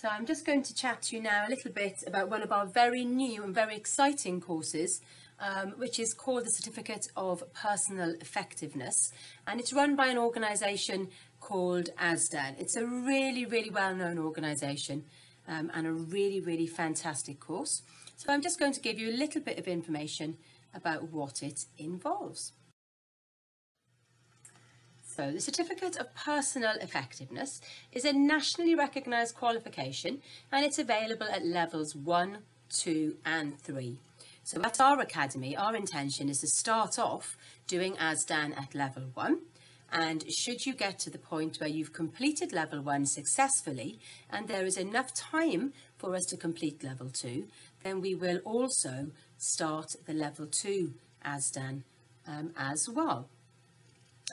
So I'm just going to chat to you now a little bit about one of our very new and very exciting courses, which is called the Certificate of Personal Effectiveness, and it's run by an organisation called ASDAN. It's a really, really well-known organisation and a really, really fantastic course. So I'm just going to give you a little bit of information about what it involves. So the Certificate of Personal Effectiveness is a nationally recognised qualification, and it's available at levels 1, 2 and 3. So at our academy, our intention is to start off doing ASDAN at level 1, and should you get to the point where you've completed level 1 successfully and there is enough time for us to complete level 2, then we will also start the level 2 ASDAN as well.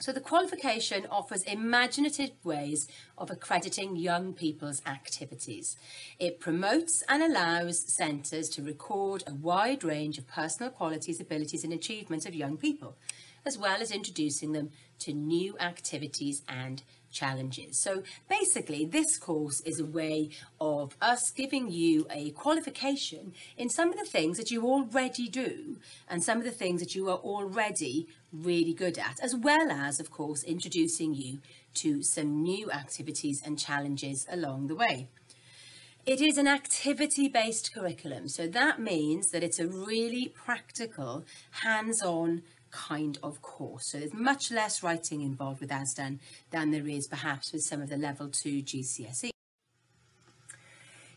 So the qualification offers imaginative ways of accrediting young people's activities. It promotes and allows centres to record a wide range of personal qualities, abilities and achievements of young people, as well as introducing them to new activities and challenges. So basically this course is a way of us giving you a qualification in some of the things that you already do and some of the things that you are already really good at, as well as of course introducing you to some new activities and challenges along the way. It is an activity-based curriculum, so that means that it's a really practical, hands-on kind of course. So there's much less writing involved with ASDAN than there is perhaps with some of the level 2 GCSE.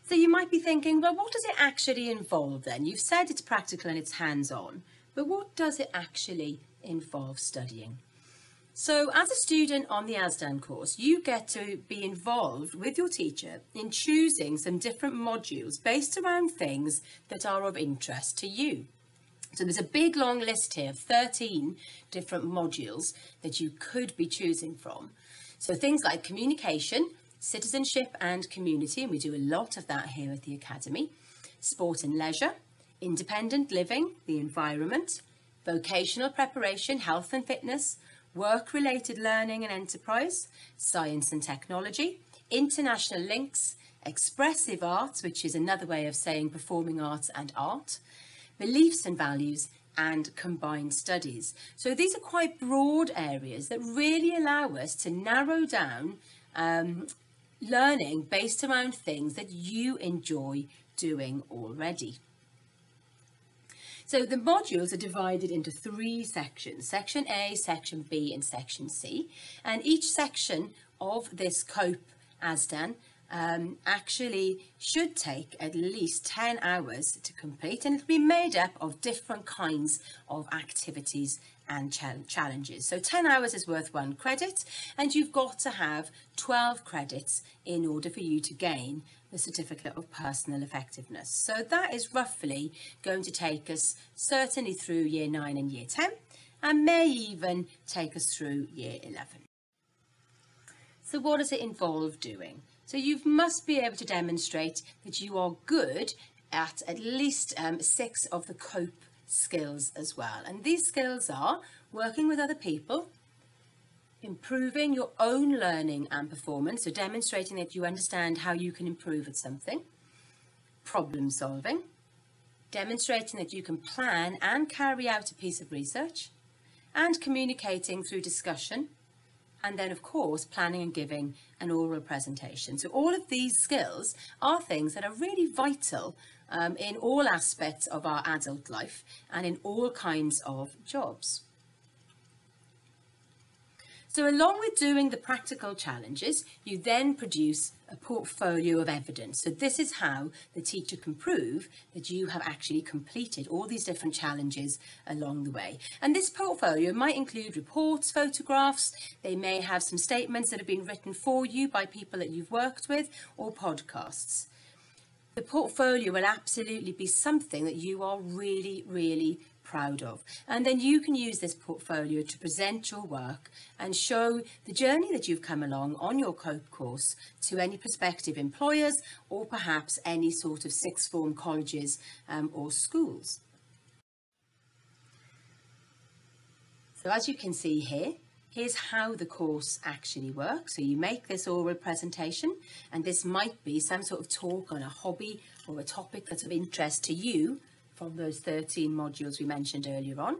So you might be thinking, well, what does it actually involve then? You've said it's practical and it's hands-on, but what does it actually involve studying? So as a student on the ASDAN course, you get to be involved with your teacher in choosing some different modules based around things that are of interest to you. So there's a big long list here of 13 different modules that you could be choosing from. So things like communication, citizenship and community, and we do a lot of that here at the Academy, sport and leisure, independent living, the environment, vocational preparation, health and fitness, work-related learning and enterprise, science and technology, international links, expressive arts, which is another way of saying performing arts and art, beliefs and values, and combined studies. So these are quite broad areas that really allow us to narrow down learning based around things that you enjoy doing already. So the modules are divided into 3 sections, Section A, Section B and Section C, and each section of this COPE ASDAN actually should take at least 10 hours to complete, and it'll be made up of different kinds of activities and challenges. So 10 hours is worth 1 credit, and you've got to have 12 credits in order for you to gain the Certificate of Personal Effectiveness. So that is roughly going to take us certainly through Year 9 and Year 10, and may even take us through Year 11. So what does it involve doing? So you must be able to demonstrate that you are good at least 6 of the COPE skills as well. And these skills are working with other people, improving your own learning and performance, so demonstrating that you understand how you can improve at something, problem solving, demonstrating that you can plan and carry out a piece of research, and communicating through discussion, and then of course planning and giving an oral presentation. So all of these skills are things that are really vital in all aspects of our adult life and in all kinds of jobs. So along with doing the practical challenges, you then produce a portfolio of evidence. So this is how the teacher can prove that you have actually completed all these different challenges along the way. And this portfolio might include reports, photographs, they may have some statements that have been written for you by people that you've worked with, or podcasts. The portfolio will absolutely be something that you are really, really proud of, and then you can use this portfolio to present your work and show the journey that you've come along on your COPE course to any prospective employers or perhaps any sort of sixth form colleges or schools. So as you can see here, here's how the course actually works. So you make this oral presentation, and this might be some sort of talk on a hobby or a topic that's of interest to you from those 13 modules we mentioned earlier on.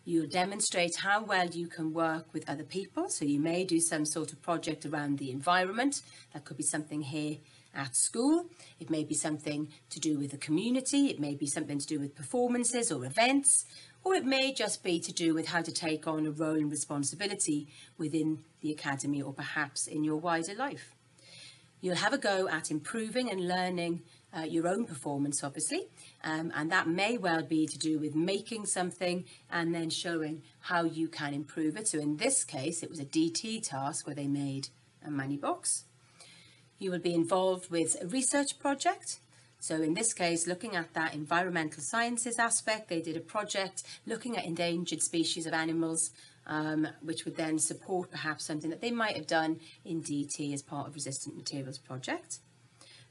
You'll demonstrate how well you can work with other people. So you may do some sort of project around the environment. That could be something here at school. It may be something to do with the community. It may be something to do with performances or events, or it may just be to do with how to take on a role and responsibility within the academy or perhaps in your wider life. You'll have a go at improving and learning your own performance, obviously, and that may well be to do with making something and then showing how you can improve it. So in this case, it was a DT task where they made a money box. You will be involved with a research project. So in this case, looking at that environmental sciences aspect, they did a project looking at endangered species of animals, which would then support perhaps something that they might have done in DT as part of Resistant Materials project.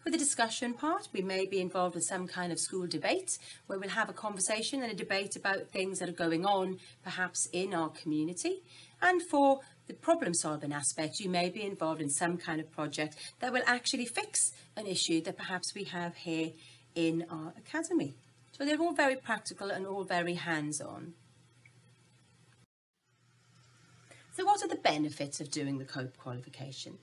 For the discussion part, we may be involved with some kind of school debate where we'll have a conversation and a debate about things that are going on perhaps in our community. And for the problem solving aspect, you may be involved in some kind of project that will actually fix an issue that perhaps we have here in our academy. So they're all very practical and all very hands-on. So what are the benefits of doing the COPE qualification?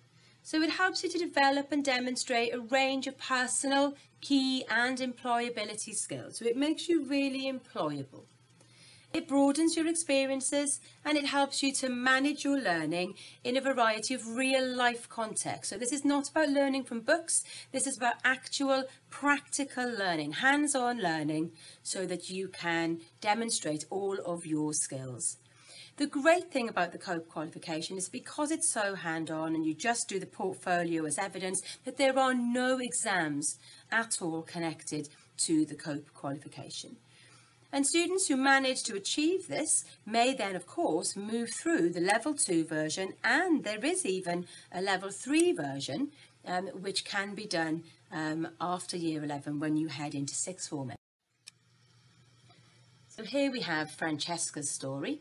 So it helps you to develop and demonstrate a range of personal, key and employability skills. So it makes you really employable. It broadens your experiences and it helps you to manage your learning in a variety of real life contexts. So this is not about learning from books. This is about actual practical learning, hands-on learning, so that you can demonstrate all of your skills. The great thing about the COPE qualification is because it's so hand-on and you just do the portfolio as evidence that there are no exams at all connected to the COPE qualification. And students who manage to achieve this may then, of course, move through the level 2 version, and there is even a level 3 version, which can be done after year 11 when you head into sixth form. So here we have Francesca's story.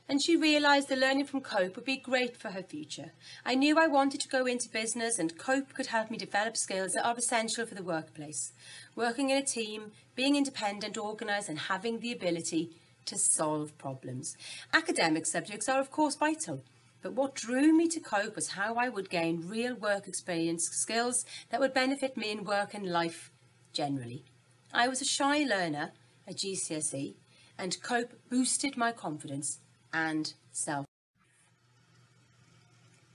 And she realised the learning from COPE would be great for her future. I knew I wanted to go into business, and COPE could help me develop skills that are essential for the workplace. Working in a team, being independent, organised and having the ability to solve problems. Academic subjects are of course vital, but what drew me to COPE was how I would gain real work experience skills that would benefit me in work and life generally. I was a shy learner at GCSE, and COPE boosted my confidence and self.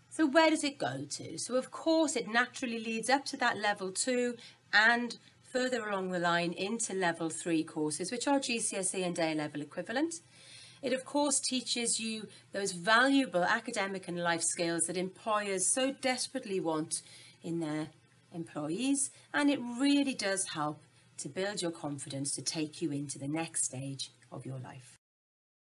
So where does it go to? So of course it naturally leads up to that level 2 and further along the line into level 3 courses, which are GCSE and A-level equivalent. It of course teaches you those valuable academic and life skills that employers so desperately want in their employees, and it really does help to build your confidence to take you into the next stage of your life.